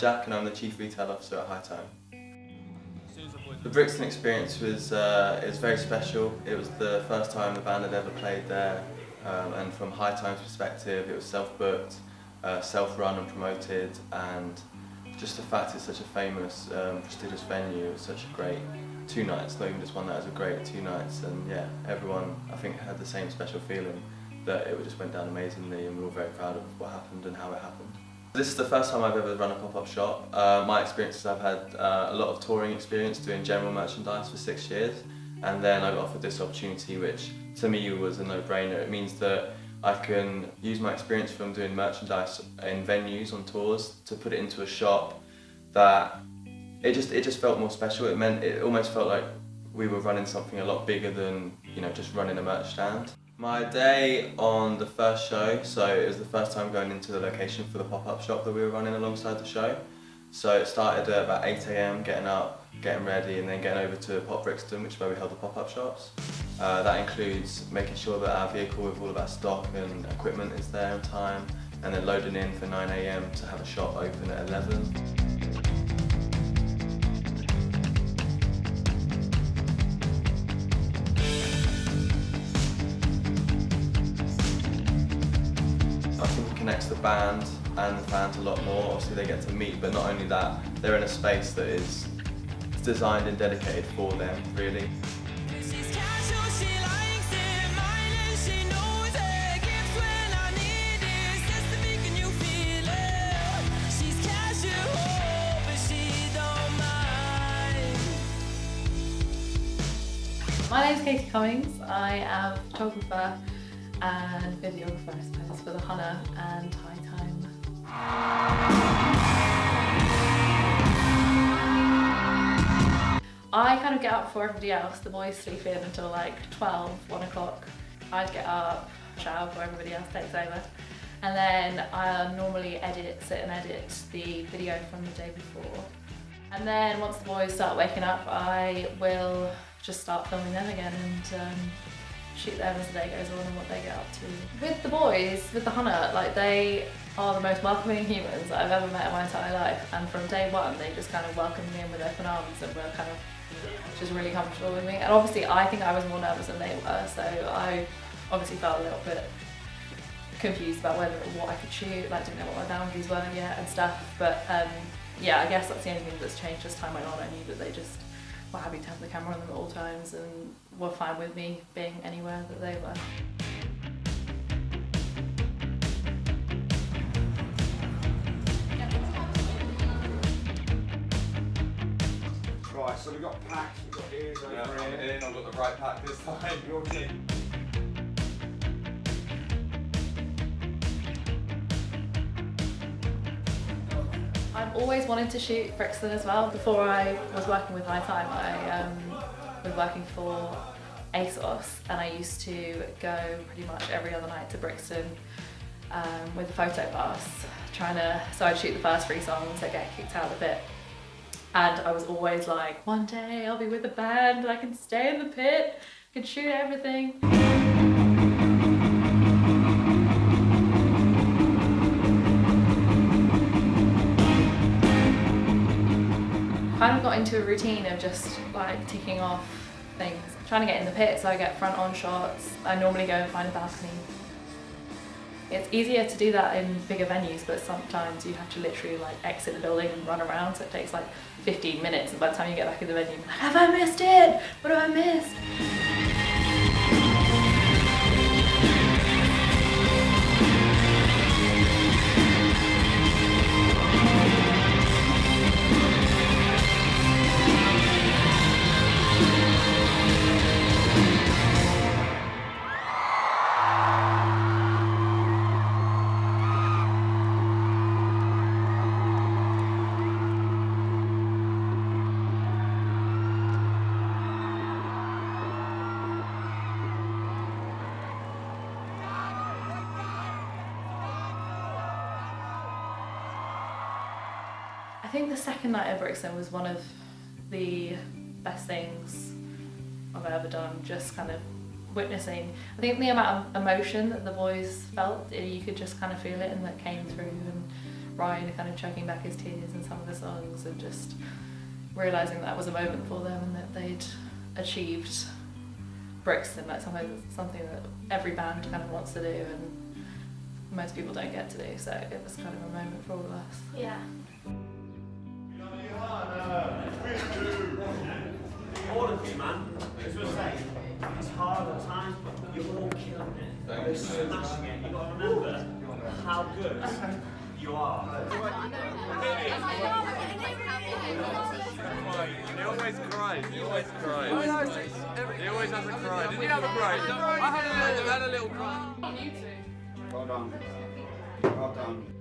Jack and I'm the Chief Retail Officer at High Time. The Brixton experience was very special. It was the first time the band had ever played there, and from High Time's perspective it was self-booked, self-run and promoted, and just the fact it's such a famous, prestigious venue. It was such a great 2 nights, not even just one night, it was a great 2 nights, and yeah, everyone I think had the same special feeling that it just went down amazingly, and we were very proud of what happened and how it happened. This is the first time I've ever run a pop-up shop. My experience is I've had a lot of touring experience doing general merchandise for 6 years, and then I got offered this opportunity which to me was a no-brainer. It means that I can use my experience from doing merchandise in venues on tours to put it into a shop that it just felt more special. It almost felt like we were running something a lot bigger than, you know, just running a merch stand. My day on the first show, so it was the first time going into the location for the pop-up shop that we were running alongside the show. So it started at about 8 AM, getting up, getting ready, and then getting over to Pop Brixton, which is where we held the pop-up shops. That includes making sure that our vehicle with all of our stock and equipment is there in time, and then loading in for 9 AM to have a shop open at 11. Connects the band and the fans a lot more. Obviously they get to meet, but not only that, they're in a space that is designed and dedicated for them, really. My name's Katie Cummings. I am photographer and videographer, I suppose, for the Hunna and High Time. I kind of get up before everybody else. The boys sleep in until like 12, 1 o'clock. I'd get up, shower before everybody else takes over. And then I normally sit and edit the video from the day before. And then once the boys start waking up, I will just start filming them again and shoot them as the day goes on and what they get up to. With the boys, with the Hunna, like, they are the most welcoming humans that I've ever met in my entire life, and from day one they just kind of welcomed me in with open arms and were kind of just really comfortable with me. And obviously I think I was more nervous than they were, so I obviously felt a little bit confused about what I could shoot, like didn't know what my boundaries were yet and stuff, but yeah, I guess that's the only thing that's changed as time went on. I knew that they just were happy to have the camera on them at all times and were fine with me being anywhere that they were. Right, so we've got packs, we've got ears over here. I've got the right pack this time. Your team. I've always wanted to shoot Brixton as well. Before I was working with High Time, I was working for ASOS, and I used to go pretty much every other night to Brixton with a photo pass, so I'd shoot the first 3 songs, I'd get kicked out of it. And I was always like, one day I'll be with a band, I can stay in the pit, I can shoot everything. Kind of got into a routine of just like ticking off things. Trying to get in the pit, so I get front on shots. I normally go and find a balcony. It's easier to do that in bigger venues, but sometimes you have to literally like exit the building and run around, so it takes like 15 minutes, and by the time you get back in the venue, you're like, have I missed it? What have I missed? I think the second night at Brixton was one of the best things I've ever done, just kind of witnessing. I think the amount of emotion that the boys felt, you could just kind of feel it, and that came through, and Ryan kind of choking back his tears in some of the songs, and just realising that was a moment for them and that they'd achieved Brixton, like something that every band kind of wants to do and most people don't get to do, so it was kind of a moment for all of us. Yeah. All of you, man. As we were saying, it's hard at times, but you're all killing it. You're smashing it. You've got to remember how good you are. He always cries. He always cries. He always has a cry. Did you have a cry? I had a little cry. Well done. Well done.